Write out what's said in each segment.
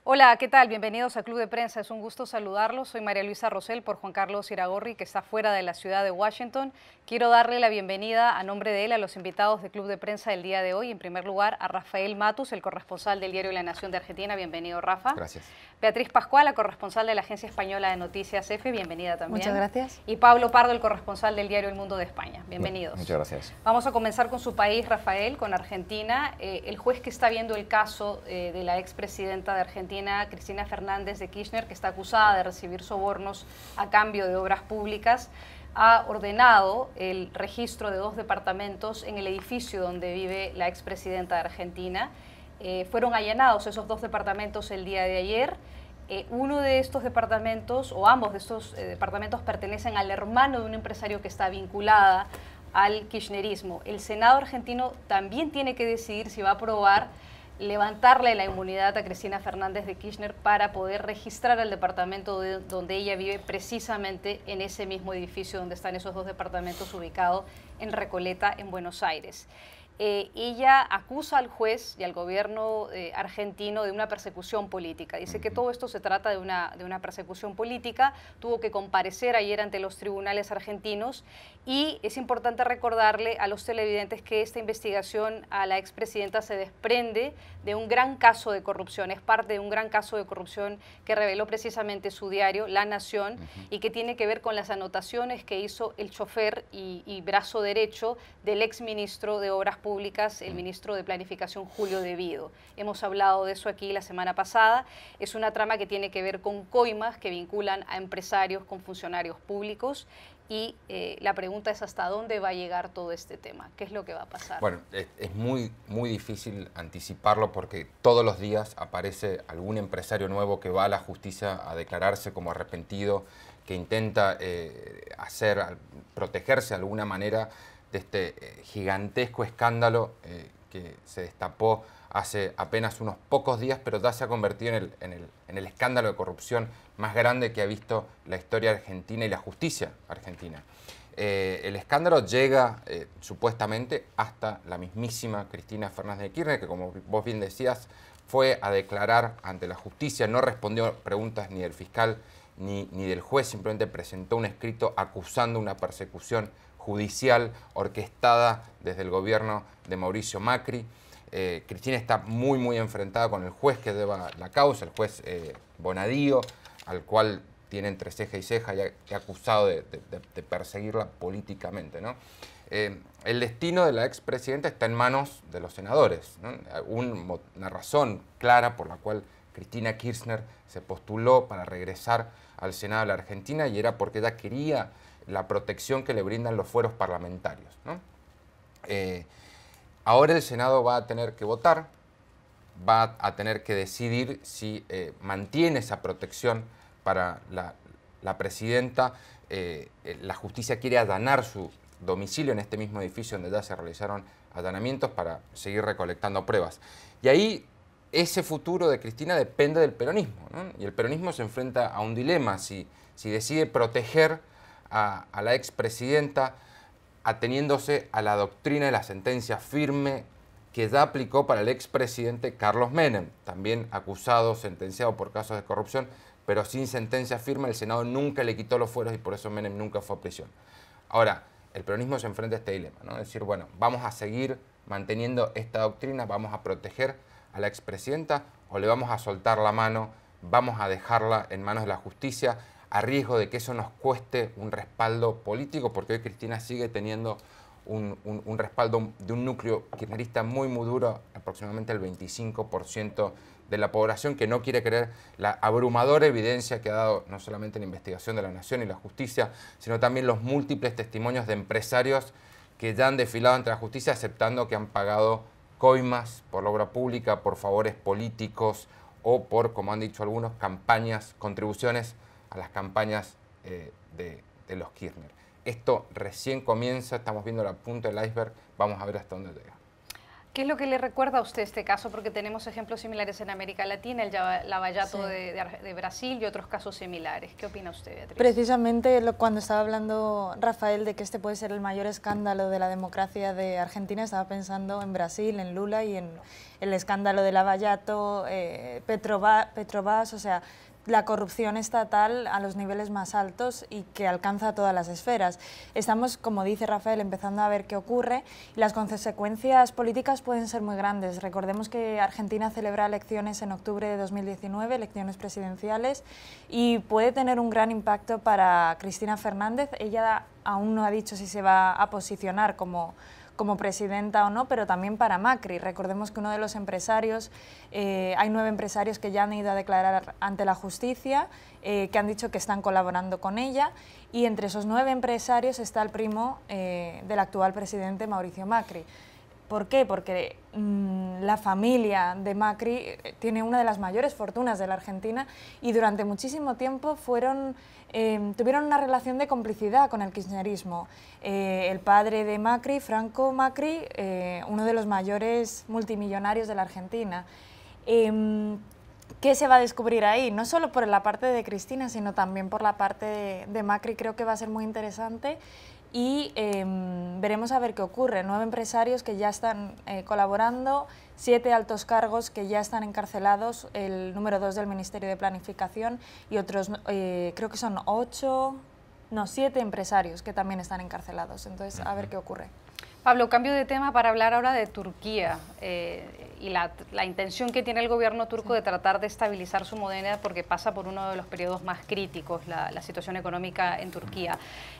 Hola, ¿qué tal? Bienvenidos a Club de Prensa. Es un gusto saludarlos. Soy María Luisa Rosell por Juan Carlos Iragorri, que está fuera de la ciudad de Washington. Quiero darle la bienvenida a nombre de él a los invitados de Club de Prensa del día de hoy. En primer lugar, a Rafael Matus, el corresponsal del diario La Nación de Argentina. Bienvenido, Rafa. Gracias. Beatriz Pascual, la corresponsal de la Agencia Española de Noticias EFE. Bienvenida también. Muchas gracias. Y Pablo Pardo, el corresponsal del diario El Mundo de España. Bienvenidos. Muchas gracias. Vamos a comenzar con su país, Rafael, con Argentina. El juez que está viendo el caso de la expresidenta de Argentina, Cristina Fernández de Kirchner, que está acusada de recibir sobornos a cambio de obras públicas, ha ordenado el registro de 2 departamentos en el edificio donde vive la expresidenta de Argentina. Fueron allanados esos 2 departamentos el día de ayer. Uno de estos departamentos, o ambos de estos departamentos, pertenecen al hermano de un empresario que está vinculada al kirchnerismo. El Senado argentino también tiene que decidir si va a aprobar levantarle la inmunidad a Cristina Fernández de Kirchner para poder registrar el departamento donde ella vive, precisamente en ese mismo edificio donde están esos 2 departamentos ubicados en Recoleta, en Buenos Aires. Ella acusa al juez y al gobierno argentino de una persecución política. Dice que todo esto se trata de una persecución política. Tuvo que comparecer ayer ante los tribunales argentinos y es importante recordarle a los televidentes que esta investigación a la expresidenta se desprende de un gran caso de corrupción. Es parte de un gran caso de corrupción que reveló precisamente su diario, La Nación, y que tiene que ver con las anotaciones que hizo el chofer y brazo derecho del exministro de Obras Públicas, el ministro de Planificación, Julio De Vido. Hemos hablado de eso aquí la semana pasada. Es una trama que tiene que ver con coimas que vinculan a empresarios con funcionarios públicos y la pregunta es hasta dónde va a llegar todo este tema. ¿Qué es lo que va a pasar? Bueno, es muy difícil anticiparlo porque todos los días aparece algún empresario nuevo que va a la justicia a declararse como arrepentido, que intenta protegerse de alguna manera de este gigantesco escándalo que se destapó hace apenas unos pocos días, pero ya se ha convertido en el escándalo de corrupción más grande que ha visto la historia argentina y la justicia argentina. El escándalo llega supuestamente hasta la mismísima Cristina Fernández de Kirchner, que como vos bien decías, fue a declarar ante la justicia, no respondió preguntas ni del fiscal ni del juez, simplemente presentó un escrito acusando una persecución judicial orquestada desde el gobierno de Mauricio Macri. Cristina está muy enfrentada con el juez que lleva la causa, el juez Bonadío, al cual tiene entre ceja y ceja y ha acusado de perseguirla políticamente, ¿no? El destino de la expresidenta está en manos de los senadores, ¿no? Una razón clara por la cual Cristina Kirchner se postuló para regresar al Senado de la Argentina y era porque ella quería la protección que le brindan los fueros parlamentarios, ¿no? Ahora el Senado va a tener que votar, va a tener que decidir si mantiene esa protección para la presidenta. La justicia quiere allanar su domicilio en este mismo edificio donde ya se realizaron allanamientos para seguir recolectando pruebas. Y ahí ese futuro de Cristina depende del peronismo, ¿no? Y el peronismo se enfrenta a un dilema, si decide proteger a la expresidenta ateniéndose a la doctrina de la sentencia firme que ya aplicó para el expresidente Carlos Menem, también acusado, sentenciado por casos de corrupción, pero sin sentencia firme. El Senado nunca le quitó los fueros y por eso Menem nunca fue a prisión. Ahora, el peronismo se enfrenta a este dilema, ¿no? Es decir, bueno, vamos a seguir manteniendo esta doctrina, vamos a proteger a la expresidenta o le vamos a soltar la mano, vamos a dejarla en manos de la justicia, a riesgo de que eso nos cueste un respaldo político, porque hoy Cristina sigue teniendo un respaldo de un núcleo kirchnerista muy duro, aproximadamente el 25% de la población, que no quiere creer la abrumadora evidencia que ha dado no solamente la investigación de la Nación y la justicia, sino también los múltiples testimonios de empresarios que ya han desfilado ante la justicia aceptando que han pagado coimas por la obra pública, por favores políticos o por, como han dicho algunos, campañas, contribuciones a las campañas de los Kirchner. Esto recién comienza, estamos viendo la punta del iceberg, vamos a ver hasta dónde llega. ¿Qué es lo que le recuerda a usted este caso? Porque tenemos ejemplos similares en América Latina, el lavallato Sí. de Brasil y otros casos similares. ¿Qué opina usted, Beatriz? Precisamente cuando estaba hablando Rafael de que este puede ser el mayor escándalo de la democracia de Argentina, estaba pensando en Brasil, en Lula y en el escándalo de lavallato, Petrobras, o sea, la corrupción estatal a los niveles más altos y que alcanza a todas las esferas. Estamos, como dice Rafael, empezando a ver qué ocurre y las consecuencias políticas pueden ser muy grandes. Recordemos que Argentina celebra elecciones en octubre de 2019, elecciones presidenciales, y puede tener un gran impacto para Cristina Fernández. Ella aún no ha dicho si se va a posicionar como presidenta o no, pero también para Macri. Recordemos que uno de los empresarios, hay 9 empresarios que ya han ido a declarar ante la justicia, que han dicho que están colaborando con ella, y entre esos 9 empresarios está el primo del actual presidente Mauricio Macri. ¿Por qué? Porque la familia de Macri tiene una de las mayores fortunas de la Argentina y durante muchísimo tiempo tuvieron una relación de complicidad con el kirchnerismo. El padre de Macri, Franco Macri, uno de los mayores multimillonarios de la Argentina. ¿Qué se va a descubrir ahí? No solo por la parte de Cristina, sino también por la parte de Macri. Creo que va a ser muy interesante y veremos a ver qué ocurre. 9 empresarios que ya están colaborando, 7 altos cargos que ya están encarcelados, el número 2 del Ministerio de Planificación y otros, creo que son 7 empresarios que también están encarcelados. Entonces, a ver qué ocurre. Pablo, cambio de tema para hablar ahora de Turquía y la intención que tiene el gobierno turco de tratar de estabilizar su moneda porque pasa por uno de los periodos más críticos, la situación económica en Turquía.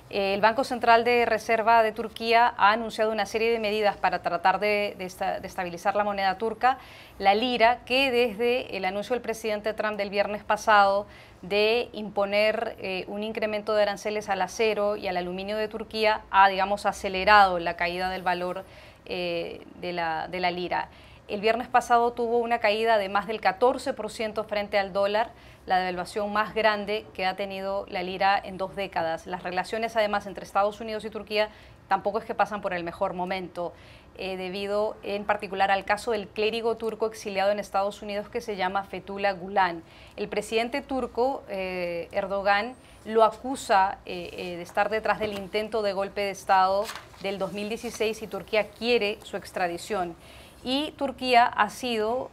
El Banco Central de Reserva de Turquía ha anunciado una serie de medidas para tratar de estabilizar la moneda turca, la lira, que desde el anuncio del presidente Trump del viernes pasado de imponer un incremento de aranceles al acero y al aluminio de Turquía ha, digamos, acelerado la caída del valor de la lira. El viernes pasado tuvo una caída de más del 14% frente al dólar, la devaluación más grande que ha tenido la lira en 2 décadas. Las relaciones, además, entre Estados Unidos y Turquía tampoco es que pasan por el mejor momento, debido en particular al caso del clérigo turco exiliado en Estados Unidos que se llama Fethullah Gulen. El presidente turco, Erdogan, lo acusa de estar detrás del intento de golpe de Estado del 2016 y Turquía quiere su extradición. Y Turquía ha sido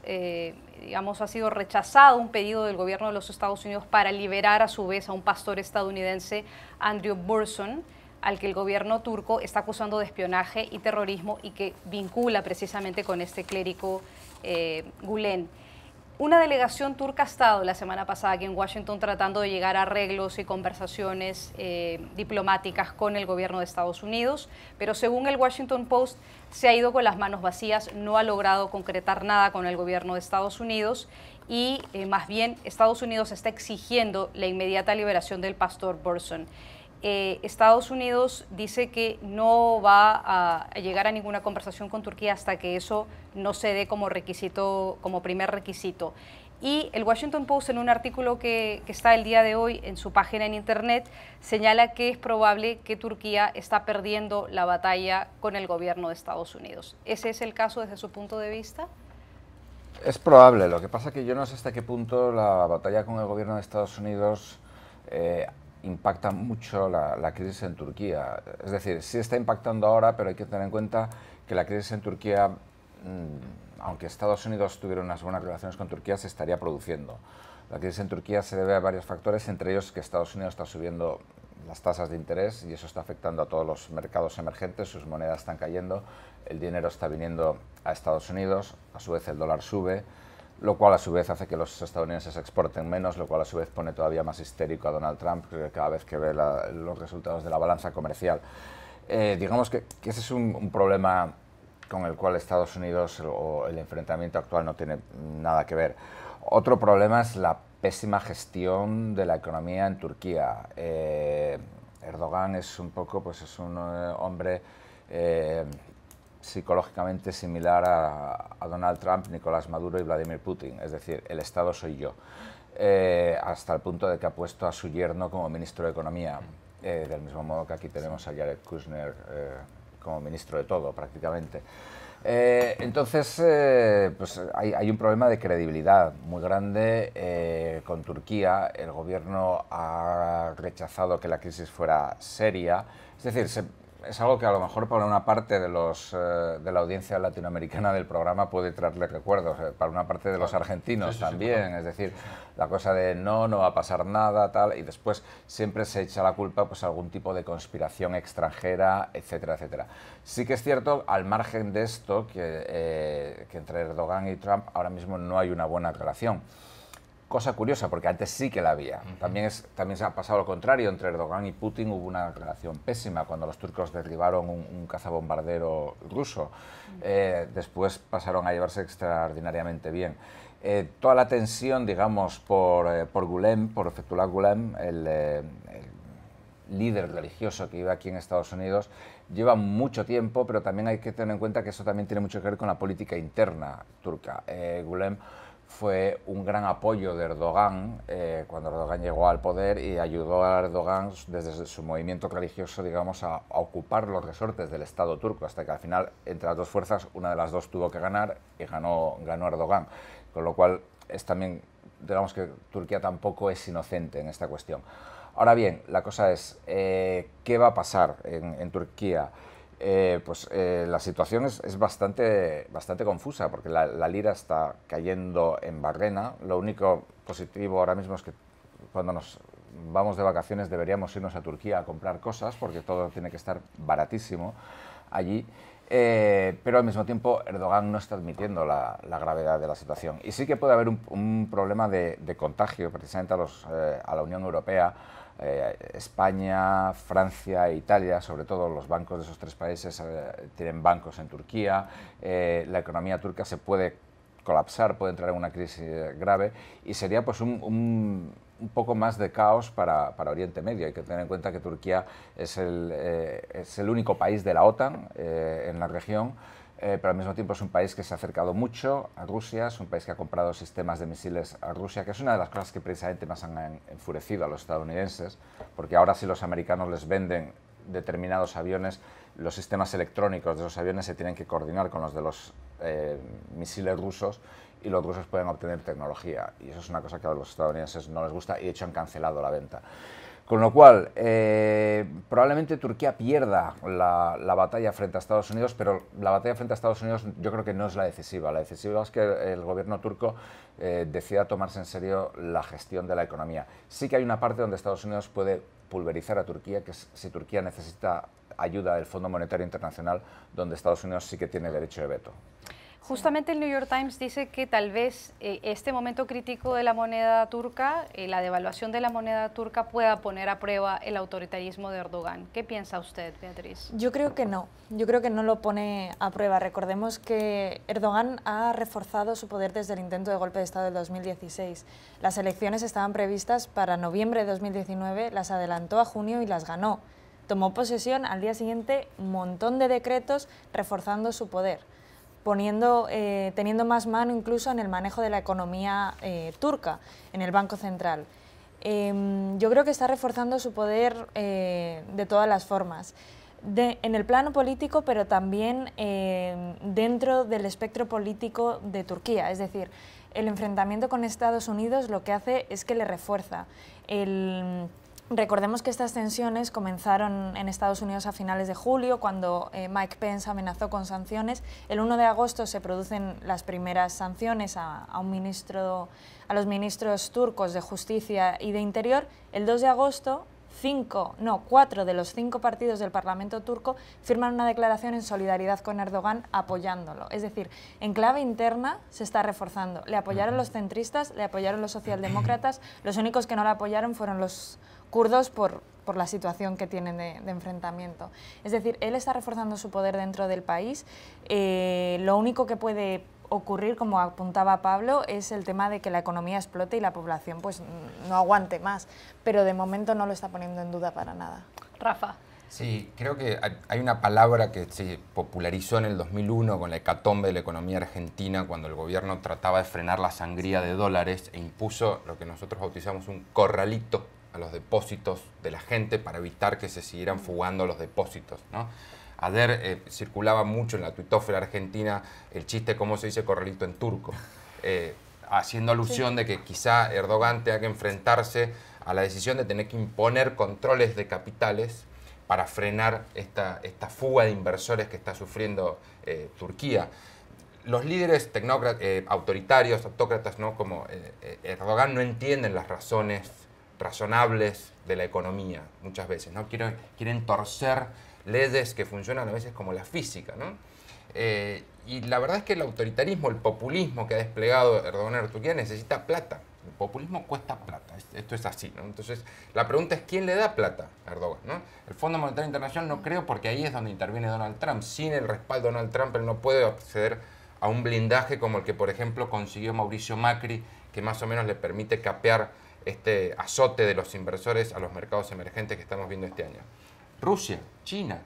rechazado un pedido del gobierno de los Estados Unidos para liberar a su vez a un pastor estadounidense, Andrew Burson, al que el gobierno turco está acusando de espionaje y terrorismo y que vincula precisamente con este clérigo Gulen. Una delegación turca ha estado la semana pasada aquí en Washington tratando de llegar a arreglos y conversaciones diplomáticas con el gobierno de Estados Unidos, pero según el Washington Post se ha ido con las manos vacías, no ha logrado concretar nada con el gobierno de Estados Unidos y más bien Estados Unidos está exigiendo la inmediata liberación del pastor Burson. Estados Unidos dice que no va a llegar a ninguna conversación con Turquía hasta que eso no se dé como requisito, como primer requisito. Y el Washington Post, en un artículo que está el día de hoy en su página en internet, señala que es probable que Turquía está perdiendo la batalla con el gobierno de Estados Unidos. ¿Ese es el caso desde su punto de vista? Es probable, lo que pasa es que yo no sé hasta qué punto la batalla con el gobierno de Estados Unidos impacta mucho la crisis en Turquía. Es decir, sí está impactando ahora, pero hay que tener en cuenta que la crisis en Turquía, aunque Estados Unidos tuviera unas buenas relaciones con Turquía, se estaría produciendo. La crisis en Turquía se debe a varios factores, entre ellos que Estados Unidos está subiendo las tasas de interés y eso está afectando a todos los mercados emergentes, sus monedas están cayendo, el dinero está viniendo a Estados Unidos, a su vez el dólar sube, lo cual a su vez hace que los estadounidenses exporten menos, lo cual a su vez pone todavía más histérico a Donald Trump cada vez que ve los resultados de la balanza comercial. Digamos que ese es un problema con el cual Estados Unidos o el enfrentamiento actual no tiene nada que ver. Otro problema es la pésima gestión de la economía en Turquía. Erdogan es un poco, pues es un hombre psicológicamente similar a Donald Trump, Nicolás Maduro y Vladimir Putin, es decir, el Estado soy yo, hasta el punto de que ha puesto a su yerno como ministro de Economía, del mismo modo que aquí tenemos a Jared Kushner como ministro de todo prácticamente. Entonces, pues hay un problema de credibilidad muy grande con Turquía. El gobierno ha rechazado que la crisis fuera seria. Es decir, es algo que a lo mejor para una parte de la audiencia latinoamericana del programa puede traerle recuerdos, para una parte de los argentinos también, es decir, la cosa de no va a pasar nada, tal, y después siempre se echa la culpa pues a algún tipo de conspiración extranjera, etcétera, etcétera. Sí que es cierto, al margen de esto, que entre Erdogan y Trump ahora mismo no hay una buena relación. Cosa curiosa, porque antes sí que la había. También se ha pasado lo contrario. Entre Erdogan y Putin hubo una relación pésima cuando los turcos derribaron un cazabombardero ruso. Después pasaron a llevarse extraordinariamente bien. Toda la tensión, digamos, por Gulen, por Fethullah Gulen, el líder religioso que vive aquí en Estados Unidos, lleva mucho tiempo, pero también hay que tener en cuenta que eso también tiene mucho que ver con la política interna turca. Gulen fue un gran apoyo de Erdogan cuando Erdogan llegó al poder y ayudó a Erdogan desde su movimiento religioso, digamos, a ocupar los resortes del Estado turco, hasta que al final, entre las dos fuerzas, una de las dos tuvo que ganar y ganó Erdogan. Con lo cual, es también, digamos que Turquía tampoco es inocente en esta cuestión. Ahora bien, la cosa es, ¿qué va a pasar en Turquía? La situación es bastante confusa, porque la lira está cayendo en barrena. Lo único positivo ahora mismo es que cuando nos vamos de vacaciones deberíamos irnos a Turquía a comprar cosas, porque todo tiene que estar baratísimo allí. Pero al mismo tiempo Erdogan no está admitiendo la gravedad de la situación. Y sí que puede haber un problema de contagio precisamente a la Unión Europea. España, Francia e Italia, sobre todo los bancos de esos tres países tienen bancos en Turquía. La economía turca se puede colapsar, puede entrar en una crisis grave y sería pues un poco más de caos para Oriente Medio. Hay que tener en cuenta que Turquía es el único país de la OTAN en la región, pero al mismo tiempo es un país que se ha acercado mucho a Rusia, es un país que ha comprado sistemas de misiles a Rusia, que es una de las cosas que precisamente más han enfurecido a los estadounidenses, porque ahora si los americanos les venden determinados aviones, los sistemas electrónicos de esos aviones se tienen que coordinar con los de los misiles rusos, y los rusos pueden obtener tecnología, y eso es una cosa que a los estadounidenses no les gusta, y de hecho han cancelado la venta. Con lo cual, probablemente Turquía pierda la batalla frente a Estados Unidos, pero la batalla frente a Estados Unidos yo creo que no es la decisiva. La decisiva es que el gobierno turco decida tomarse en serio la gestión de la economía. Sí que hay una parte donde Estados Unidos puede pulverizar a Turquía, que es si Turquía necesita ayuda del Fondo Monetario Internacional, donde Estados Unidos sí que tiene derecho de veto. Justamente el New York Times dice que tal vez este momento crítico de la moneda turca, la devaluación de la moneda turca, pueda poner a prueba el autoritarismo de Erdogan. ¿Qué piensa usted, Beatriz? Yo creo que no lo pone a prueba. Recordemos que Erdogan ha reforzado su poder desde el intento de golpe de Estado del 2016. Las elecciones estaban previstas para noviembre de 2019, las adelantó a junio y las ganó. Tomó posesión al día siguiente, un montón de decretos reforzando su poder, teniendo más mano incluso en el manejo de la economía turca, en el Banco Central. Yo creo que está reforzando su poder de todas las formas, en el plano político, pero también dentro del espectro político de Turquía. Es decir, el enfrentamiento con Estados Unidos lo que hace es que le refuerza. Recordemos que estas tensiones comenzaron en Estados Unidos a finales de julio, cuando Mike Pence amenazó con sanciones. El 1 de agosto se producen las primeras sanciones a los ministros turcos de Justicia y de Interior. El 2 de agosto, 4 de los 5 partidos del Parlamento turco firman una declaración en solidaridad con Erdogan apoyándolo. Es decir, en clave interna se está reforzando. Le apoyaron los centristas, le apoyaron los socialdemócratas, los únicos que no le apoyaron fueron los kurdos por la situación que tienen de enfrentamiento. Es decir, él está reforzando su poder dentro del país. Lo único que puede ocurrir, como apuntaba Pablo, es el tema de que la economía explote y la población pues no aguante más, pero de momento no lo está poniendo en duda para nada. Rafa. Sí, creo que hay una palabra que se popularizó en el 2001 con la hecatombe de la economía argentina, cuando el gobierno trataba de frenar la sangría de dólares e impuso lo que nosotros bautizamos un corralito a los depósitos de la gente para evitar que se siguieran fugando los depósitos, ¿no? Ayer circulaba mucho en la tuitósfera argentina el chiste cómo se dice corralito en turco, haciendo alusión de que quizá Erdogan tenga que enfrentarse a la decisión de tener que imponer controles de capitales para frenar esta fuga de inversores que está sufriendo Turquía. Los líderes autoritarios, autócratas, ¿no? Como Erdogan, no entienden las razones razonables de la economía muchas veces, ¿no? Quieren torcer leyes que funcionan a veces como la física, ¿no? Y la verdad es que el autoritarismo, el populismo que ha desplegado Erdogan en Turquía necesita plata. El populismo cuesta plata, esto es así, ¿no? Entonces, la pregunta es ¿quién le da plata a Erdogan, ¿no? El Fondo Monetario Internacional no creo, porque ahí es donde interviene Donald Trump. Sin el respaldo de Donald Trump, él no puede acceder a un blindaje como el que, por ejemplo, consiguió Mauricio Macri, que más o menos le permite capear este azote de los inversores a los mercados emergentes que estamos viendo este año. Rusia, China,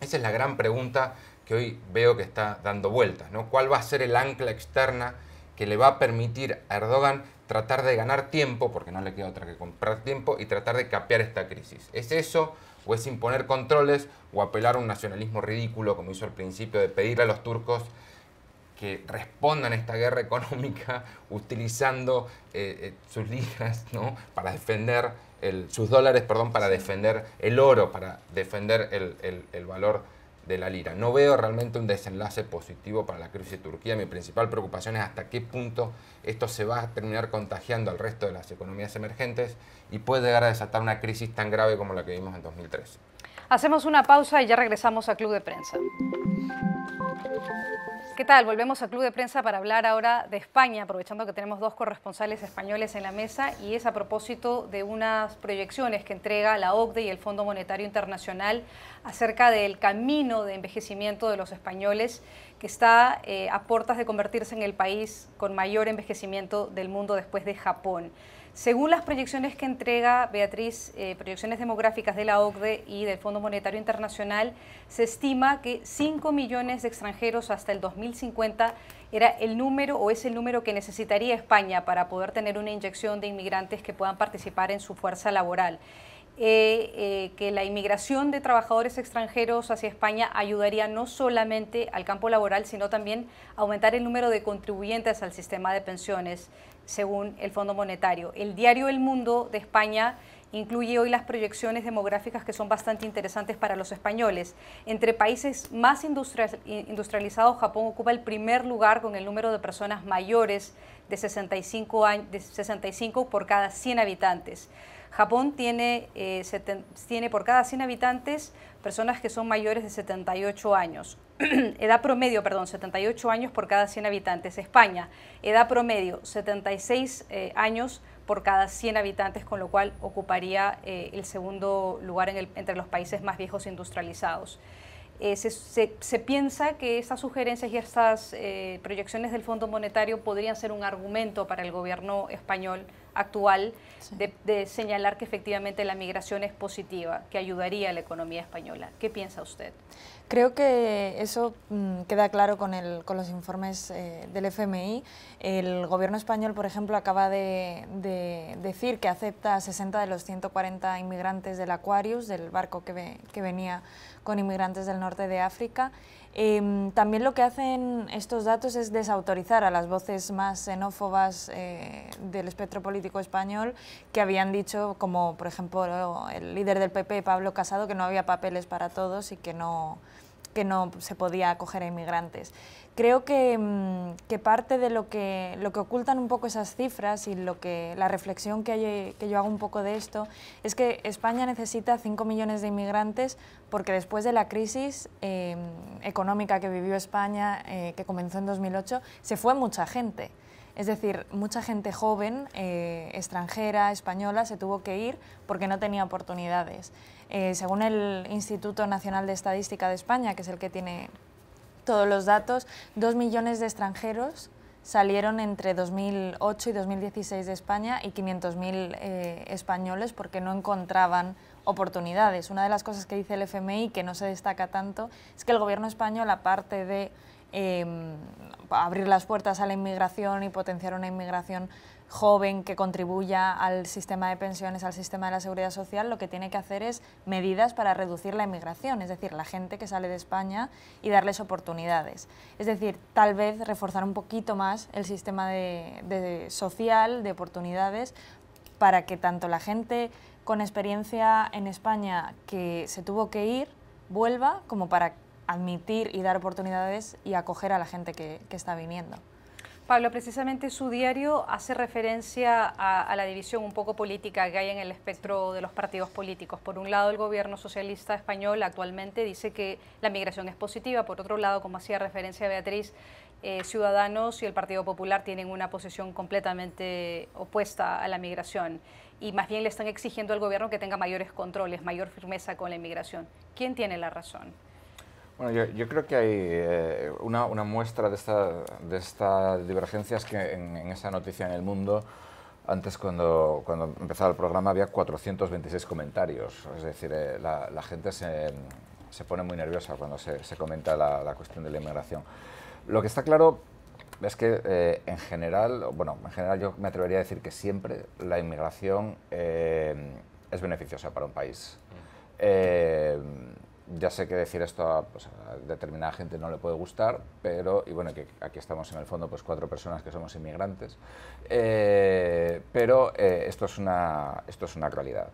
esa es la gran pregunta que hoy veo que está dando vueltas, ¿no? ¿Cuál va a ser el ancla externa que le va a permitir a Erdogan tratar de ganar tiempo, porque no le queda otra que comprar tiempo, y tratar de capear esta crisis? ¿Es eso, o es imponer controles, o apelar a un nacionalismo ridículo, como hizo al principio, de pedirle a los turcos que respondan a esta guerra económica utilizando sus liras, ¿no? Para defender sus dólares, perdón, para defender el oro, para defender el valor de la lira? No veo realmente un desenlace positivo para la crisis de Turquía. Mi principal preocupación es hasta qué punto esto se va a terminar contagiando al resto de las economías emergentes y puede llegar a desatar una crisis tan grave como la que vimos en 2013. Hacemos una pausa y ya regresamos a Club de Prensa. ¿Qué tal? Volvemos a Club de Prensa para hablar ahora de España, aprovechando que tenemos dos corresponsales españoles en la mesa, y es a propósito de unas proyecciones que entrega la OCDE y el Fondo Monetario Internacional acerca del camino de envejecimiento de los españoles, que está a puertas de convertirse en el país con mayor envejecimiento del mundo después de Japón. Según las proyecciones que entrega Beatriz, proyecciones demográficas de la OCDE y del Fondo Monetario Internacional, se estima que 5 millones de extranjeros hasta el 2050 era el número, o es el número que necesitaría España para poder tener una inyección de inmigrantes que puedan participar en su fuerza laboral. Que la inmigración de trabajadores extranjeros hacia España ayudaría no solamente al campo laboral, sino también a aumentar el número de contribuyentes al sistema de pensiones, según el Fondo Monetario. El diario El Mundo de España incluye hoy las proyecciones demográficas que son bastante interesantes para los españoles. Entre países más industrializados, Japón ocupa el primer lugar con el número de personas mayores de 65 por cada 100 habitantes. Japón tiene por cada 100 habitantes personas que son mayores de 78 años. Edad promedio, 78 años por cada 100 habitantes. España, edad promedio, 76 años por cada 100 habitantes, con lo cual ocuparía el segundo lugar entre los países más viejos industrializados. Se piensa que estas sugerencias y estas proyecciones del Fondo Monetario podrían ser un argumento para el gobierno español actual, sí, de señalar que efectivamente la migración es positiva, que ayudaría a la economía española. ¿Qué piensa usted? Creo que eso queda claro con los informes del FMI. El gobierno español, por ejemplo, acaba de decir que acepta a 60 de los 140 inmigrantes del Aquarius, del barco que venía con inmigrantes del norte de África. También lo que hacen estos datos es desautorizar a las voces más xenófobas del espectro político español, que habían dicho, como por ejemplo el líder del PP, Pablo Casado, que no había papeles para todos y que no se podía acoger a inmigrantes. Creo que parte de lo que ocultan un poco esas cifras y la reflexión que yo hago un poco de esto es que España necesita 5 millones de inmigrantes porque después de la crisis económica que vivió España, que comenzó en 2008, se fue mucha gente. Es decir, mucha gente joven, extranjera, española, se tuvo que ir porque no tenía oportunidades. Según el Instituto Nacional de Estadística de España, que es el que tiene todos los datos, 2 millones de extranjeros salieron entre 2008 y 2016 de España y 500.000 españoles porque no encontraban oportunidades. Una de las cosas que dice el FMI, que no se destaca tanto, es que el gobierno español, aparte de abrir las puertas a la inmigración y potenciar una inmigración joven que contribuya al sistema de pensiones, al sistema de la seguridad social, lo que tiene que hacer es medidas para reducir la inmigración, es decir, la gente que sale de España y darles oportunidades. Es decir, tal vez reforzar un poquito más el sistema social, de oportunidades, para que tanto la gente con experiencia en España que se tuvo que ir vuelva, como para admitir y dar oportunidades y acoger a la gente que está viniendo. Pablo, precisamente su diario hace referencia a la división un poco política que hay en el espectro de los partidos políticos. Por un lado, el gobierno socialista español actualmente dice que la migración es positiva. Por otro lado, como hacía referencia Beatriz, Ciudadanos y el Partido Popular tienen una posición completamente opuesta a la migración y más bien le están exigiendo al gobierno que tenga mayores controles, mayor firmeza con la inmigración. ¿Quién tiene la razón? Bueno, yo creo que hay una muestra de esta divergencia es que en esa noticia en El Mundo, antes cuando empezaba el programa había 426 comentarios, es decir, la gente se pone muy nerviosa cuando se comenta la cuestión de la inmigración. Lo que está claro es que en general yo me atrevería a decir que siempre la inmigración es beneficiosa para un país. Ya sé que decir esto a determinada gente no le puede gustar, pero, y bueno, que aquí estamos en el fondo pues 4 personas que somos inmigrantes, pero esto es una realidad.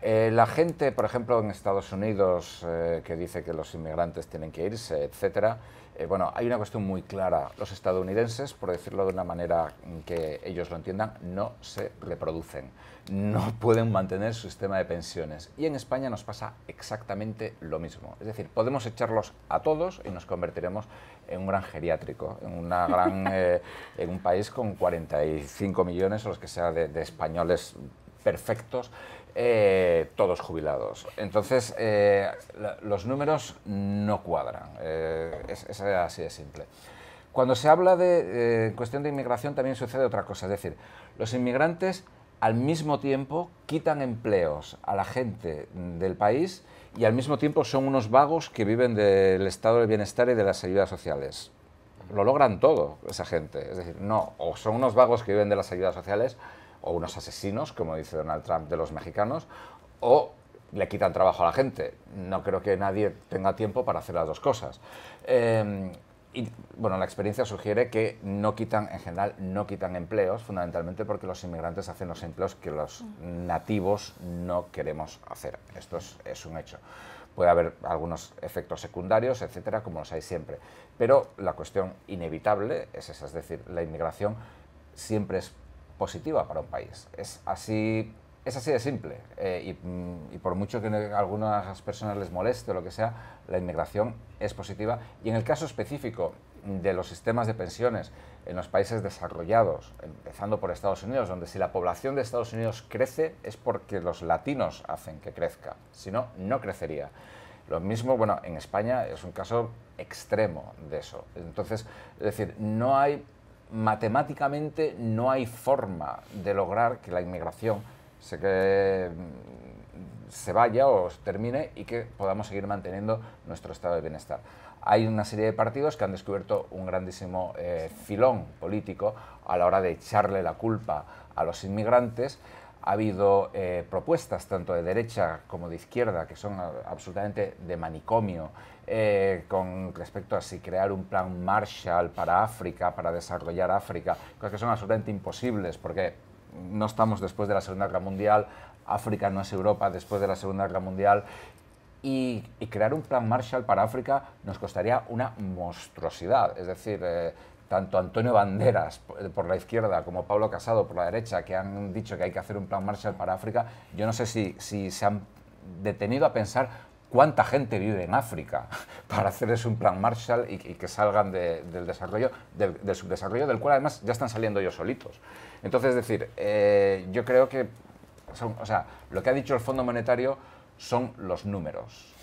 La gente, por ejemplo, en Estados Unidos, que dice que los inmigrantes tienen que irse, etcétera, bueno, hay una cuestión muy clara. Los estadounidenses, por decirlo de una manera que ellos lo entiendan, no se reproducen, no pueden mantener su sistema de pensiones. Y en España nos pasa exactamente lo mismo. Es decir, podemos echarlos a todos y nos convertiremos en un gran geriátrico, en un país con 45 millones o los que sea de españoles perfectos, todos jubilados. Entonces, los números no cuadran, es así de simple. Cuando se habla de cuestión de inmigración también sucede otra cosa, es decir, los inmigrantes al mismo tiempo quitan empleos a la gente del país y al mismo tiempo son unos vagos que viven del estado del bienestar y de las ayudas sociales. Lo logran todo esa gente, es decir, no, o son unos vagos que viven de las ayudas sociales o unos asesinos, como dice Donald Trump, de los mexicanos, o le quitan trabajo a la gente. No creo que nadie tenga tiempo para hacer las dos cosas. Y bueno, la experiencia sugiere que en general no quitan empleos, fundamentalmente porque los inmigrantes hacen los empleos que los nativos no queremos hacer. Esto es un hecho. Puede haber algunos efectos secundarios, etcétera, como los hay siempre. Pero la cuestión inevitable es esa, es decir, la inmigración siempre es positiva para un país. Es así de simple. Y por mucho que a algunas personas les moleste o lo que sea, la inmigración es positiva. Y en el caso específico de los sistemas de pensiones en los países desarrollados, empezando por Estados Unidos, donde si la población de Estados Unidos crece es porque los latinos hacen que crezca, si no, no crecería. Lo mismo, bueno, en España es un caso extremo de eso. Entonces, es decir, matemáticamente no hay forma de lograr que la inmigración se vaya o se termine y que podamos seguir manteniendo nuestro estado de bienestar. Hay una serie de partidos que han descubierto un grandísimo filón político a la hora de echarle la culpa a los inmigrantes. Ha habido propuestas tanto de derecha como de izquierda que son absolutamente de manicomio con respecto a si crear un plan Marshall para África, para desarrollar África, cosas que son absolutamente imposibles porque no estamos después de la Segunda Guerra Mundial, África no es Europa después de la Segunda Guerra Mundial. Y crear un plan Marshall para África nos costaría una monstruosidad, es decir, tanto Antonio Banderas por la izquierda como Pablo Casado por la derecha, que han dicho que hay que hacer un plan Marshall para África, yo no sé si se han detenido a pensar cuánta gente vive en África para hacerles un plan Marshall y que salgan del desarrollo, del subdesarrollo, del cual además ya están saliendo ellos solitos. Entonces, es decir, yo creo que lo que ha dicho el Fondo Monetario son los números.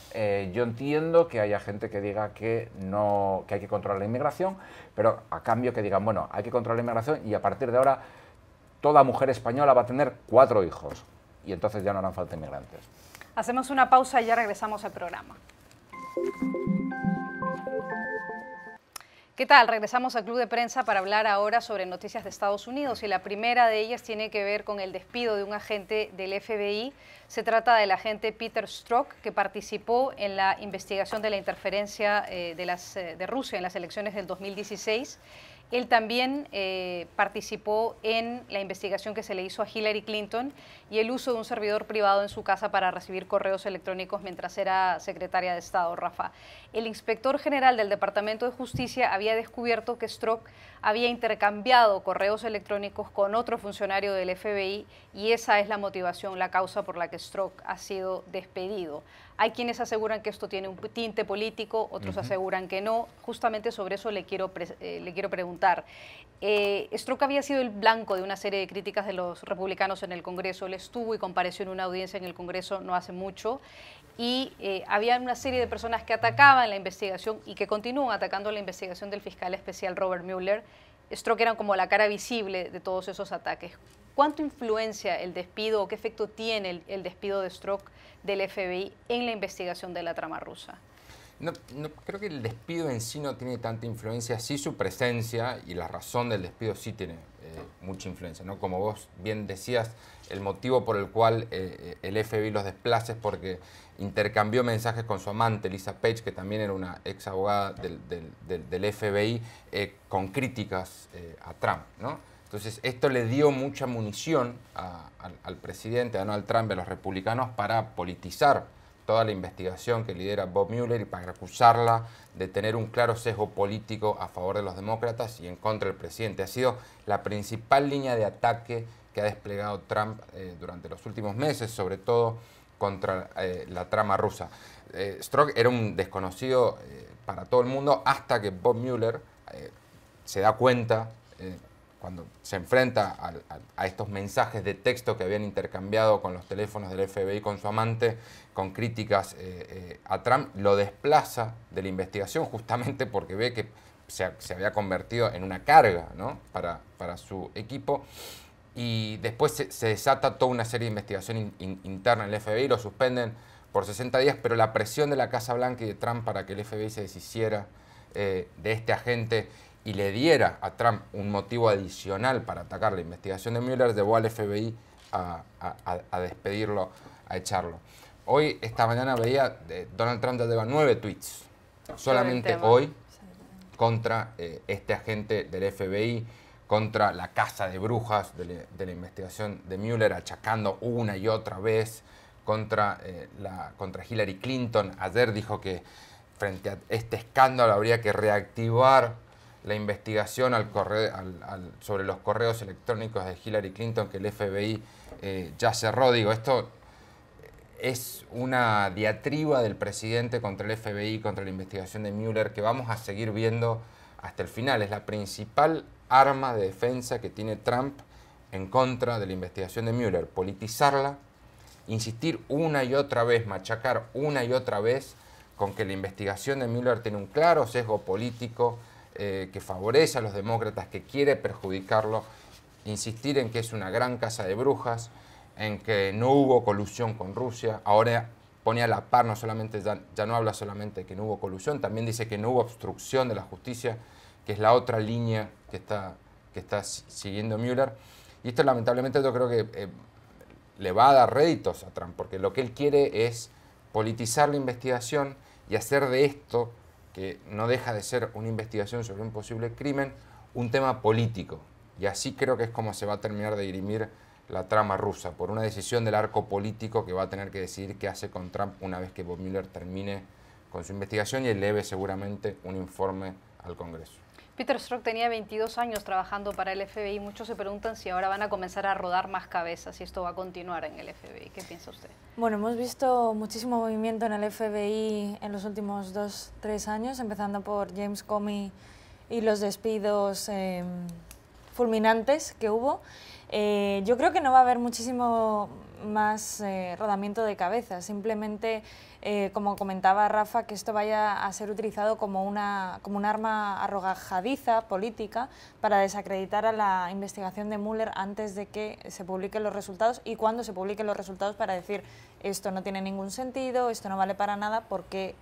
Yo entiendo que haya gente que diga que hay que controlar la inmigración, pero a cambio que digan, bueno, hay que controlar la inmigración y a partir de ahora toda mujer española va a tener 4 hijos y entonces ya no harán falta inmigrantes. Hacemos una pausa y ya regresamos al programa. ¿Qué tal? Regresamos al Club de Prensa para hablar ahora sobre noticias de Estados Unidos y la primera de ellas tiene que ver con el despido de un agente del FBI. Se trata del agente Peter Strzok, que participó en la investigación de la interferencia de Rusia en las elecciones del 2016. Él también participó en la investigación que se le hizo a Hillary Clinton y el uso de un servidor privado en su casa para recibir correos electrónicos mientras era secretaria de Estado, Rafa. El inspector general del Departamento de Justicia había descubierto que Strzok había intercambiado correos electrónicos con otro funcionario del FBI y esa es la motivación, la causa por la que Strzok ha sido despedido. Hay quienes aseguran que esto tiene un tinte político, otros aseguran que no. Justamente sobre eso le quiero preguntar. Strzok había sido el blanco de una serie de críticas de los republicanos en el Congreso. Él estuvo y compareció en una audiencia en el Congreso no hace mucho y había una serie de personas que atacaban la investigación y que continúan atacando la investigación del fiscal especial Robert Mueller. Strzok era como la cara visible de todos esos ataques. ¿Cuánto influencia el despido o qué efecto tiene el despido de Strzok del FBI en la investigación de la trama rusa? No, creo que el despido en sí no tiene tanta influencia, sí su presencia y la razón del despido sí tiene mucha influencia, ¿no? Como vos bien decías, el motivo por el cual el FBI los desplaza es porque intercambió mensajes con su amante, Lisa Page, que también era una ex abogada del FBI, con críticas a Trump, ¿no? Entonces, esto le dio mucha munición al presidente, a Donald Trump, a los republicanos, para politizar toda la investigación que lidera Bob Mueller y para acusarla de tener un claro sesgo político a favor de los demócratas y en contra del presidente. Ha sido la principal línea de ataque que ha desplegado Trump durante los últimos meses, sobre todo contra la trama rusa. Strzok era un desconocido para todo el mundo hasta que Bob Mueller se da cuenta cuando se enfrenta a estos mensajes de texto que habían intercambiado con los teléfonos del FBI con su amante, con críticas a Trump, lo desplaza de la investigación justamente porque ve que se había convertido en una carga, ¿no? para su equipo. Y después se desata toda una serie de investigación interna en el FBI, lo suspenden por 60 días, pero la presión de la Casa Blanca y de Trump para que el FBI se deshiciera de este agente y le diera a Trump un motivo adicional para atacar la investigación de Mueller, llevó al FBI a despedirlo, a echarlo. Hoy, esta mañana veía, Donald Trump ya lleva 9 tweets, solamente hoy, contra este agente del FBI, contra la casa de brujas de la investigación de Mueller, achacando una y otra vez contra Hillary Clinton. Ayer dijo que frente a este escándalo habría que reactivar la investigación sobre los correos electrónicos de Hillary Clinton que el FBI ya cerró. Digo, esto es una diatriba del presidente contra el FBI, contra la investigación de Mueller, que vamos a seguir viendo hasta el final. Es la principal arma de defensa que tiene Trump en contra de la investigación de Mueller. Politizarla, insistir una y otra vez, machacar una y otra vez con que la investigación de Mueller tiene un claro sesgo político, que favorece a los demócratas, que quiere perjudicarlo, insistir en que es una gran casa de brujas, en que no hubo colusión con Rusia. Ahora pone a la par, no solamente, ya no habla solamente de que no hubo colusión, también dice que no hubo obstrucción de la justicia, que es la otra línea que está siguiendo Mueller. Y esto lamentablemente yo creo que le va a dar réditos a Trump, porque lo que él quiere es politizar la investigación y hacer de esto, que no deja de ser una investigación sobre un posible crimen, un tema político. Y así creo que es como se va a terminar de dirimir la trama rusa, por una decisión del arco político que va a tener que decidir qué hace con Trump una vez que Bob Mueller termine con su investigación y eleve seguramente un informe al Congreso. Peter Strzok tenía 22 años trabajando para el FBI. Muchos se preguntan si ahora van a comenzar a rodar más cabezas, si esto va a continuar en el FBI. ¿Qué piensa usted? Bueno, hemos visto muchísimo movimiento en el FBI en los últimos 2-3 años, empezando por James Comey y los despidos fulminantes que hubo. Yo creo que no va a haber muchísimo más rodamiento de cabezas, simplemente, como comentaba Rafa, que esto vaya a ser utilizado como un arma arrojadiza política para desacreditar a la investigación de Mueller antes de que se publiquen los resultados y cuando se publiquen los resultados para decir esto no tiene ningún sentido, esto no vale para nada porque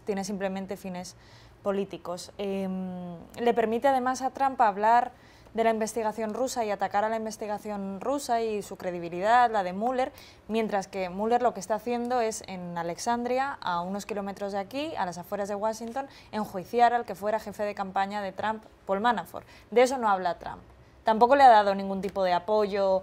tiene simplemente fines políticos. Le permite además a Trump hablar de la investigación rusa y atacar a la investigación rusa y su credibilidad, la de Mueller, mientras que Mueller lo que está haciendo es en Alexandria, a unos kilómetros de aquí, a las afueras de Washington, enjuiciar al que fuera jefe de campaña de Trump, Paul Manafort. De eso no habla Trump. Tampoco le ha dado ningún tipo de apoyo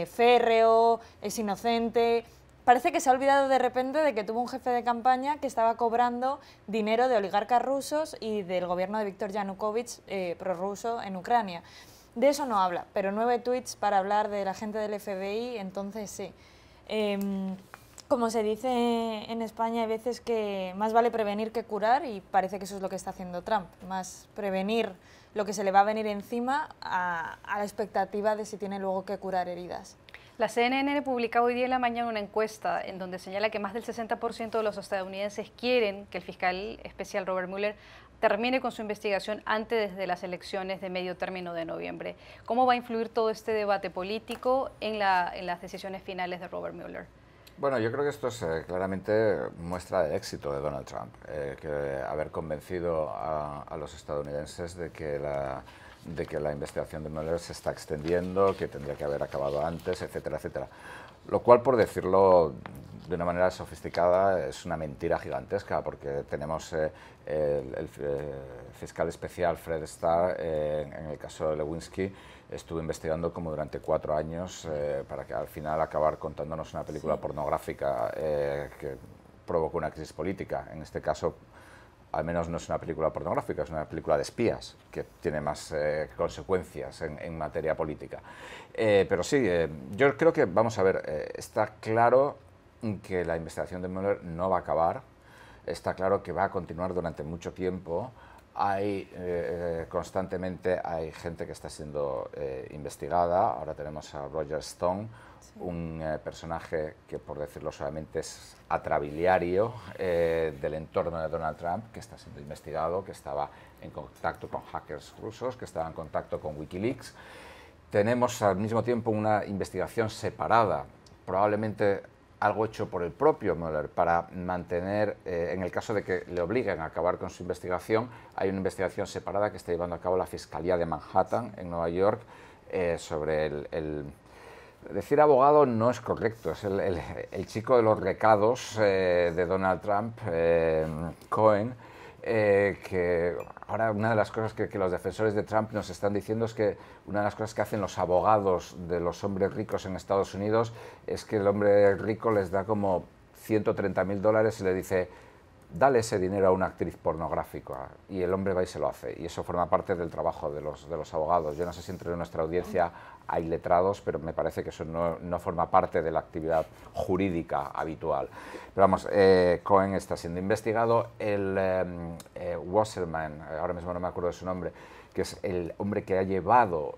férreo, es inocente. Parece que se ha olvidado de repente de que tuvo un jefe de campaña que estaba cobrando dinero de oligarcas rusos y del gobierno de Viktor Yanukovych, prorruso, en Ucrania. De eso no habla, pero 9 tweets para hablar de la gente del FBI, entonces sí. Como se dice en España, hay veces que más vale prevenir que curar, y parece que eso es lo que está haciendo Trump, más prevenir lo que se le va a venir encima a la expectativa de si tiene luego que curar heridas. La CNN publicaba hoy día en la mañana una encuesta en donde señala que más del 60% de los estadounidenses quieren que el fiscal especial Robert Mueller termine con su investigación antes de las elecciones de medio término de noviembre. ¿Cómo va a influir todo este debate político en las decisiones finales de Robert Mueller? Bueno, yo creo que esto es claramente muestra del éxito de Donald Trump, que haber convencido a los estadounidenses de que la investigación de Mueller se está extendiendo, que tendría que haber acabado antes, etcétera, etcétera. Lo cual, por decirlo de una manera sofisticada, es una mentira gigantesca, porque tenemos el fiscal especial Fred Starr, en el caso de Lewinsky, estuvo investigando como durante 4 años para que al final acabar contándonos una película pornográfica que provocó una crisis política. En este caso, al menos no es una película pornográfica, es una película de espías, que tiene más consecuencias en materia política. Pero sí, yo creo que, vamos a ver, está claro que la investigación de Mueller no va a acabar, está claro que va a continuar durante mucho tiempo. Constantemente hay gente que está siendo investigada. Ahora tenemos a Roger Stone, un personaje que, por decirlo suavemente, es atrabiliario del entorno de Donald Trump, que está siendo investigado, que estaba en contacto con hackers rusos, que estaba en contacto con Wikileaks. Tenemos al mismo tiempo una investigación separada, probablemente algo hecho por el propio Mueller para mantener, en el caso de que le obliguen a acabar con su investigación, hay una investigación separada que está llevando a cabo la Fiscalía de Manhattan, en Nueva York, sobre decir abogado no es correcto, es el chico de los recados de Donald Trump, Cohen, que ahora una de las cosas que los defensores de Trump nos están diciendo es que una de las cosas que hacen los abogados de los hombres ricos en Estados Unidos es que el hombre rico les da como $130.000 y le dice: dale ese dinero a una actriz pornográfica, y el hombre va y se lo hace, y eso forma parte del trabajo de los abogados. Yo no sé si entre nuestra audiencia hay letrados, pero me parece que eso no forma parte de la actividad jurídica habitual. Pero vamos, Cohen está siendo investigado, Wasserman, ahora mismo no me acuerdo de su nombre, que es el hombre que ha llevado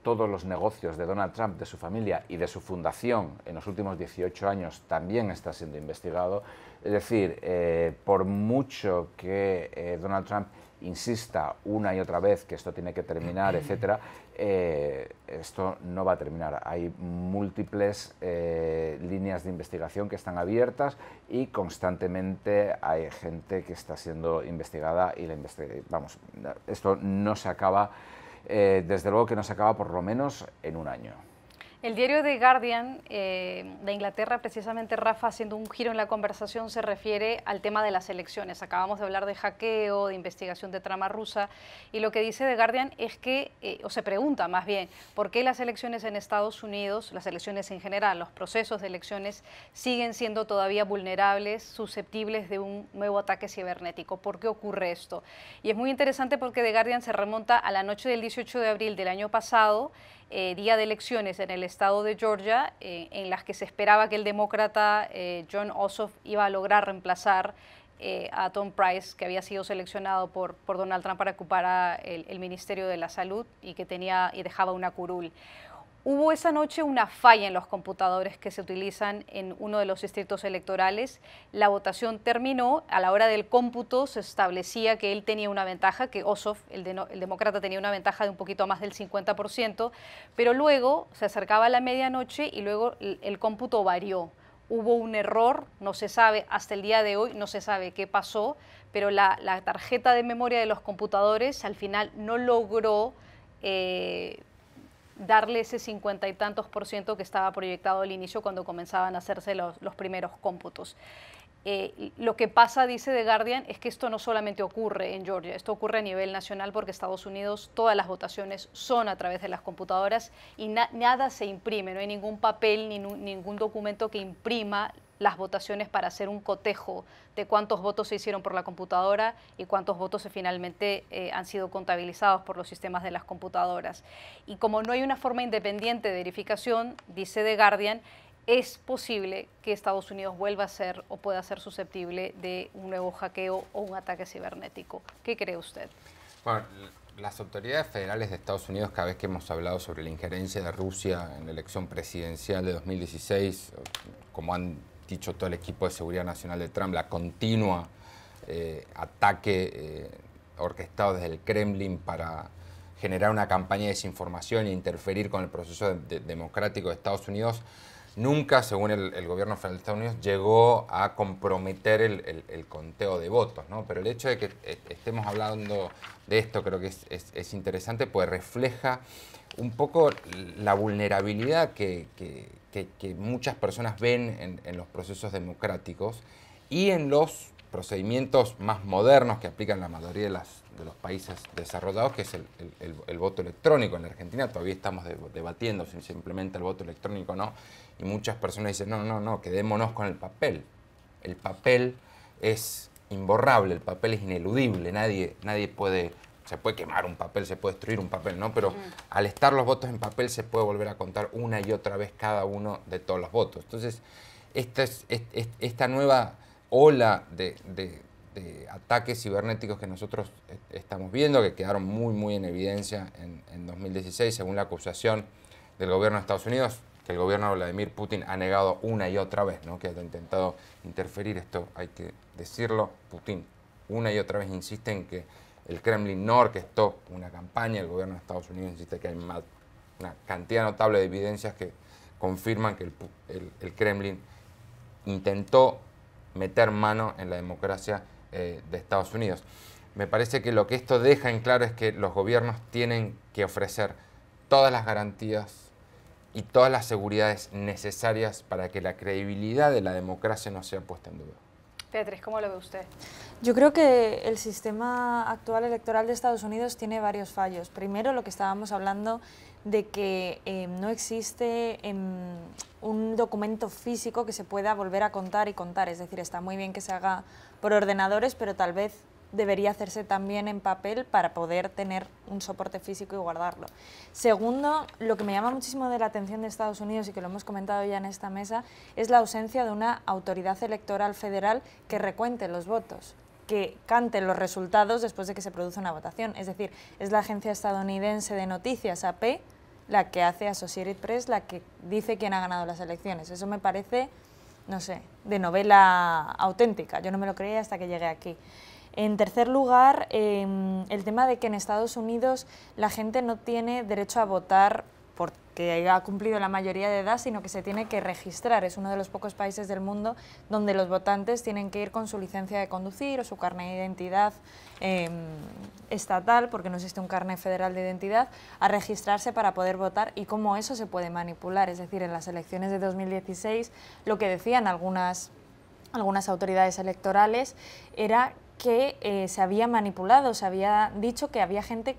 todos los negocios de Donald Trump, de su familia y de su fundación en los últimos 18 años, también está siendo investigado. Es decir, por mucho que Donald Trump insista una y otra vez que esto tiene que terminar, etcétera, esto no va a terminar. Hay múltiples líneas de investigación que están abiertas y constantemente hay gente que está siendo investigada y vamos, esto no se acaba, desde luego que no se acaba por lo menos en un año. El diario The Guardian de Inglaterra, precisamente, Rafa, haciendo un giro en la conversación, se refiere al tema de las elecciones. Acabamos de hablar de hackeo, de investigación de trama rusa, y lo que dice The Guardian es que, o se pregunta más bien, ¿por qué las elecciones en Estados Unidos, las elecciones en general, los procesos de elecciones, siguen siendo todavía vulnerables, susceptibles de un nuevo ataque cibernético? ¿Por qué ocurre esto? Y es muy interesante porque The Guardian se remonta a la noche del 18 de abril del año pasado, día de elecciones en el estado de Georgia, en las que se esperaba que el demócrata Jon Ossoff iba a lograr reemplazar a Tom Price, que había sido seleccionado por Donald Trump para ocupar el Ministerio de la Salud y que dejaba una curul. Hubo esa noche una falla en los computadores que se utilizan en uno de los distritos electorales. La votación terminó, a la hora del cómputo se establecía que él tenía una ventaja, que Ossoff, el demócrata, tenía una ventaja de un poquito más del 50%, pero luego se acercaba la medianoche y luego el cómputo varió. hubo un error, no se sabe, hasta el día de hoy no se sabe qué pasó, pero la tarjeta de memoria de los computadores al final no logró darle ese 50 y tantos % que estaba proyectado al inicio cuando comenzaban a hacerse los primeros cómputos. Lo que pasa, dice The Guardian, es que esto no solamente ocurre en Georgia, esto ocurre a nivel nacional porque Estados Unidos, todas las votaciones son a través de las computadoras y nada se imprime, no hay ningún papel ni ningún documento que imprima las votaciones para hacer un cotejo de cuántos votos se hicieron por la computadora y cuántos votos finalmente han sido contabilizados por los sistemas de las computadoras. Y como no hay una forma independiente de verificación, dice The Guardian, es posible que Estados Unidos vuelva a ser o pueda ser susceptible de un nuevo hackeo o un ataque cibernético. ¿Qué cree usted? Bueno, las autoridades federales de Estados Unidos, cada vez que hemos hablado sobre la injerencia de Rusia en la elección presidencial de 2016, como han dicho todo el equipo de seguridad nacional de Trump, la continua ataque orquestado desde el Kremlin para generar una campaña de desinformación e interferir con el proceso democrático de Estados Unidos, nunca, según el gobierno federal de Estados Unidos, llegó a comprometer el conteo de votos, ¿no? Pero el hecho de que estemos hablando de esto creo que es interesante, pues refleja un poco la vulnerabilidad que muchas personas ven en los procesos democráticos y en los procedimientes más modernos que aplican la mayoría de los países desarrollados, que es el voto electrónico. En la Argentina todavía estamos debatiendo si se implementa el voto electrónico o no, y muchas personas dicen, no, quedémonos con el papel. El papel es imborrable, el papel es ineludible, nadie puede... Se puede quemar un papel, se puede destruir un papel, ¿no? Pero al estar los votos en papel se puede volver a contar una y otra vez cada uno de todos los votos. Entonces, esta nueva ola de ataques cibernéticos que nosotros estamos viendo, que quedaron muy en evidencia en 2016, según la acusación del gobierno de Estados Unidos, que el gobierno de Vladimir Putin ha negado una y otra vez, ¿no? Que ha intentado interferir, esto hay que decirlo. Putin una y otra vez insiste en que el Kremlin no orquestó una campaña, el gobierno de Estados Unidos insiste que hay una cantidad notable de evidencias que confirman que el Kremlin intentó meter mano en la democracia de Estados Unidos. Me parece que lo que esto deja en claro es que los gobiernos tienen que ofrecer todas las garantías y todas las seguridades necesarias para que la credibilidad de la democracia no sea puesta en duda. Beatriz, ¿cómo lo ve usted? Yo creo que el sistema actual electoral de Estados Unidos tiene varios fallos. Primero, lo que estábamos hablando de que no existe un documento físico que se pueda volver a contar y contar. Es decir, está muy bien que se haga por ordenadores, pero tal vez debería hacerse también en papel para poder tener un soporte físico y guardarlo. Segundo, lo que me llama muchísimo de la atención de Estados Unidos y que lo hemos comentado ya en esta mesa es la ausencia de una autoridad electoral federal que recuente los votos, que cante los resultados después de que se produce una votación. Es decir, es la agencia estadounidense de noticias AP la que hace Associated Press, la que dice quién ha ganado las elecciones. Eso me parece, no sé, de novela auténtica. Yo no me lo creía hasta que llegué aquí. En tercer lugar, el tema de que en Estados Unidos la gente no tiene derecho a votar porque ha cumplido la mayoría de edad, sino que se tiene que registrar. Es uno de los pocos países del mundo donde los votantes tienen que ir con su licencia de conducir o su carnet de identidad estatal, porque no existe un carnet federal de identidad, a registrarse para poder votar y cómo eso se puede manipular. Es decir, en las elecciones de 2016 lo que decían algunas autoridades electorales era que se había manipulado, se había dicho que había gente,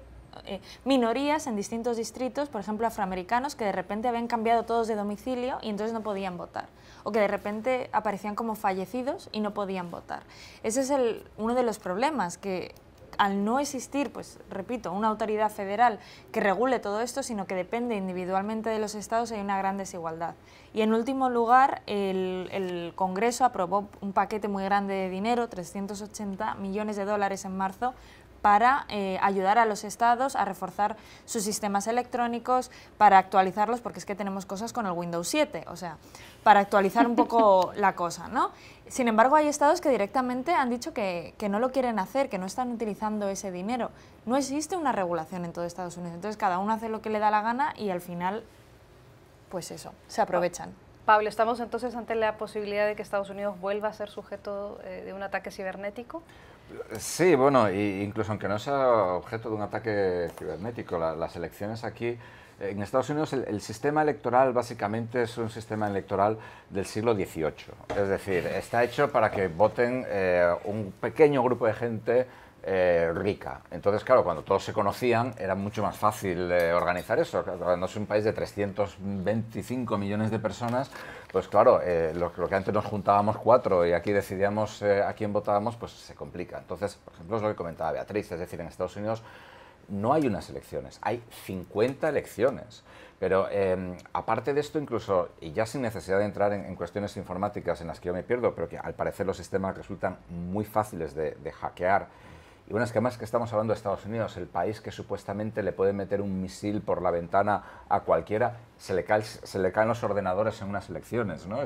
minorías en distintos distritos, por ejemplo afroamericanos, que de repente habían cambiado todos de domicilio y entonces no podían votar, o que de repente aparecían como fallecidos y no podían votar. Ese es uno de los problemas, que al no existir, pues repito, una autoridad federal que regule todo esto, sino que depende individualmente de los estados, hay una gran desigualdad. Y en último lugar, el Congreso aprobó un paquete muy grande de dinero, 380 millones de dólares en marzo, para ayudar a los estados a reforzar sus sistemas electrónicos, para actualizarlos, porque es que tenemos cosas con el Windows 7, o sea, para actualizar un poco la cosa, ¿no? Sin embargo, hay estados que directamente han dicho que no lo quieren hacer, que no están utilizando ese dinero. No existe una regulación en todo Estados Unidos, entonces cada uno hace lo que le da la gana y al final, pues eso, se aprovechan. Pablo, ¿estamos entonces ante la posibilidad de que Estados Unidos vuelva a ser sujeto de un ataque cibernético? Sí, bueno, incluso aunque no sea objeto de un ataque cibernético, las elecciones aquí, en Estados Unidos el sistema electoral básicamente es un sistema electoral del siglo XVIII. Es decir, está hecho para que voten un pequeño grupo de gente rica. Entonces, claro, cuando todos se conocían era mucho más fácil organizar eso. Cuando es un país de 325 millones de personas, pues claro, lo que antes nos juntábamos 4 y aquí decidíamos a quién votábamos, pues se complica. Entonces, por ejemplo, es lo que comentaba Beatriz, es decir, en Estados Unidos no hay unas elecciones, hay 50 elecciones. Pero aparte de esto, incluso, y ya sin necesidad de entrar en cuestiones informáticas en las que yo me pierdo, pero que al parecer los sistemas resultan muy fáciles de hackear. Y bueno, es que además que estamos hablando de Estados Unidos, el país que supuestamente le puede meter un misil por la ventana a cualquiera, se le caen los ordenadores en unas elecciones, ¿no?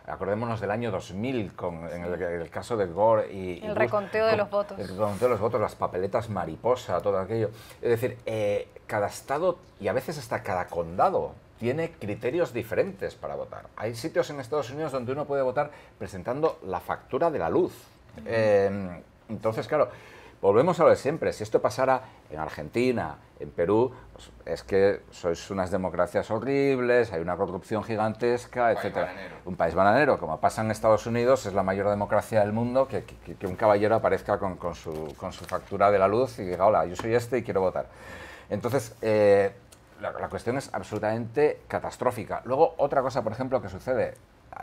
Acordémonos del año 2000, en el caso de Gore y el Bush, reconteo de los votos. El reconteo de los votos, las papeletas mariposa, todo aquello. Es decir, cada estado y a veces hasta cada condado tiene criterios diferentes para votar. Hay sitios en Estados Unidos donde uno puede votar presentando la factura de la luz. Entonces, claro, volvemos a lo de siempre. Si esto pasara en Argentina, en Perú, pues es que sois unas democracias horribles, hay una corrupción gigantesca, etc. Un país bananero, como pasa en Estados Unidos, es la mayor democracia del mundo, que un caballero aparezca con su factura de la luz y diga, hola, yo soy este y quiero votar. Entonces, la cuestión es absolutamente catastrófica. Luego, otra cosa, por ejemplo, que sucede,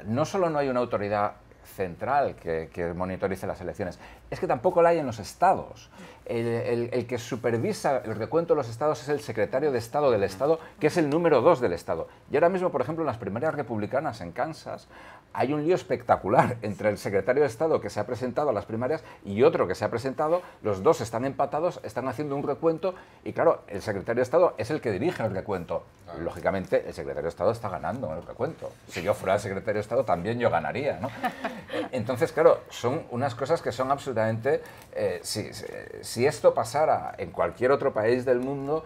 no solo no hay una autoridad central que monitorice las elecciones, es que tampoco la hay en los estados. El que supervisa el recuento de los estados es el secretario de Estado del Estado, que es el número 2 del Estado. Y ahora mismo, por ejemplo, en las primarias republicanas en Kansas, hay un lío espectacular entre el secretario de Estado que se ha presentado a las primarias y otro que se ha presentado. Los dos están empatados, están haciendo un recuento y, claro, el secretario de Estado es el que dirige el recuento. Lógicamente, el secretario de Estado está ganando en el recuento. Si yo fuera el secretario de Estado, también yo ganaría, ¿no? Entonces, claro, son unas cosas que son absolutamente... si esto pasara en cualquier otro país del mundo,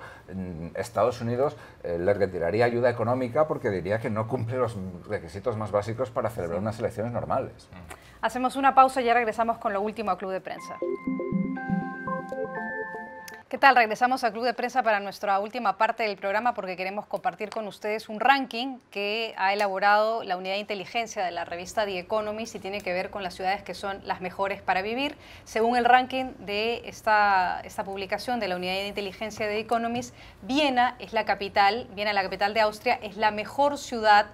Estados Unidos le retiraría ayuda económica porque diría que no cumple los requisitos más básicos para celebrar unas elecciones normales. Hacemos una pausa y ya regresamos con lo último a Club de Prensa. ¿Qué tal? Regresamos a Club de Prensa para nuestra última parte del programa porque queremos compartir con ustedes un ranking que ha elaborado la unidad de inteligencia de la revista The Economist y tiene que ver con las ciudades que son las mejores para vivir. Según el ranking de esta publicación de la unidad de inteligencia de The Economist, Viena, la capital de Austria, es la mejor ciudad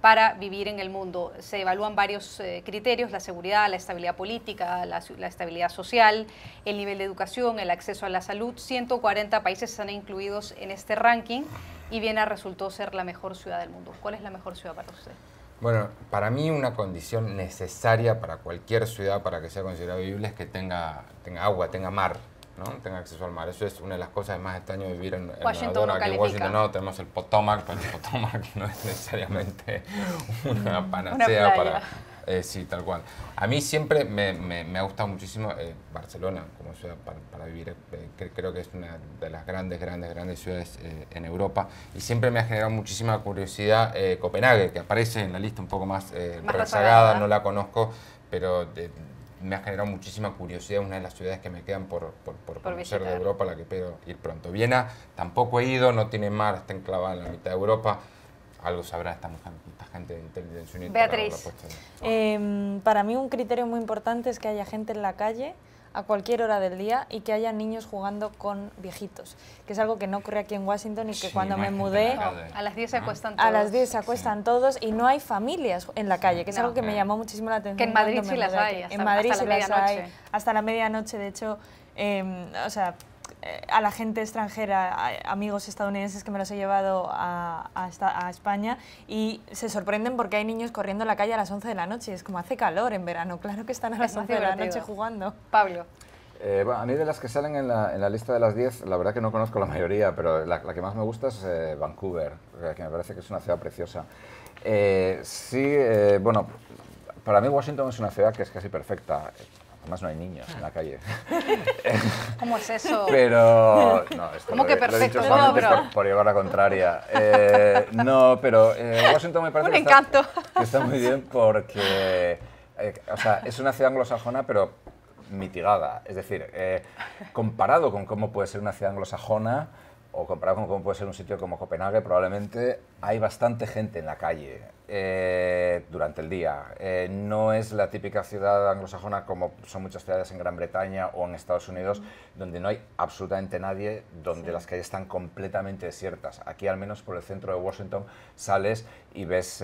para vivir en el mundo. Se evalúan varios criterios: la seguridad, la estabilidad política, la estabilidad social, el nivel de educación, el acceso a la salud. 140 países están incluidos en este ranking y Viena resultó ser la mejor ciudad del mundo. ¿Cuál es la mejor ciudad para usted? Bueno, para mí una condición necesaria para cualquier ciudad para que sea considerada vivible es que tenga agua, tenga mar, ¿no? Tenga acceso al mar. Eso es una de las cosas más extrañas de vivir en Washington. Nueva York. Aquí en Washington no, tenemos el Potomac, pero el Potomac no es necesariamente una panacea para... sí, tal cual. A mí siempre me ha gustado muchísimo Barcelona como ciudad para vivir. Creo que es una de las grandes ciudades en Europa. Y siempre me ha generado muchísima curiosidad Copenhague, que aparece en la lista un poco más rezagada, no la conozco, pero... me ha generado muchísima curiosidad, una de las ciudades que me quedan por conocer de Europa, a la que espero ir pronto. Viena tampoco he ido, no tiene mar, está enclavada en la mitad de Europa. Algo sabrá esta gente de Intelligence Unit. Beatriz. Para mí un criterio muy importante es que haya gente en la calle a cualquier hora del día y que haya niños jugando con viejitos, que es algo que no ocurre aquí en Washington y que cuando me mudé... A las 10 se acuestan todos. A las 10 se acuestan todos y no hay familias en la calle, que es algo que me llamó muchísimo la atención. Que en Madrid sí las hay, en Madrid sí las hay, hasta la medianoche. De hecho, o sea, a la gente extranjera, a amigos estadounidenses que me los he llevado a España y se sorprenden porque hay niños corriendo en la calle a las 11 de la noche. Es como hace calor en verano, claro que están a las 11 de la noche jugando. Pablo. Bueno, a mí de las que salen en la lista de las 10, la verdad que no conozco la mayoría, pero la que más me gusta es Vancouver, que me parece que es una ciudad preciosa. Bueno, para mí Washington es una ciudad que es casi perfecta. Además no hay niños en la calle. ¿Cómo es eso? Pero... No, esto ¿Cómo que perfecto? Lo he dicho solamente No, por llevar la contraria. No, pero Washington me parece Un encanto. que está muy bien porque... o sea, es una ciudad anglosajona, pero mitigada. Es decir, comparado con cómo puede ser una ciudad anglosajona o comparado con cómo puede ser un sitio como Copenhague, probablemente hay bastante gente en la calle durante el día. No es la típica ciudad anglosajona como son muchas ciudades en Gran Bretaña o en Estados Unidos, donde no hay absolutamente nadie, donde las calles están completamente desiertas. Aquí, al menos por el centro de Washington, sales y ves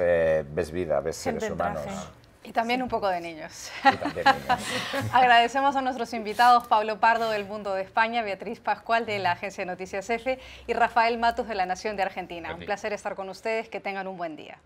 vida, ves Gente seres en traje. humanos. Y también un poco de niños. Y también niños. Agradecemos a nuestros invitados, Pablo Pardo del Mundo de España, Beatriz Pascual de la Agencia de Noticias EFE y Rafael Matus de La Nación de Argentina. Un placer estar con ustedes, que tengan un buen día.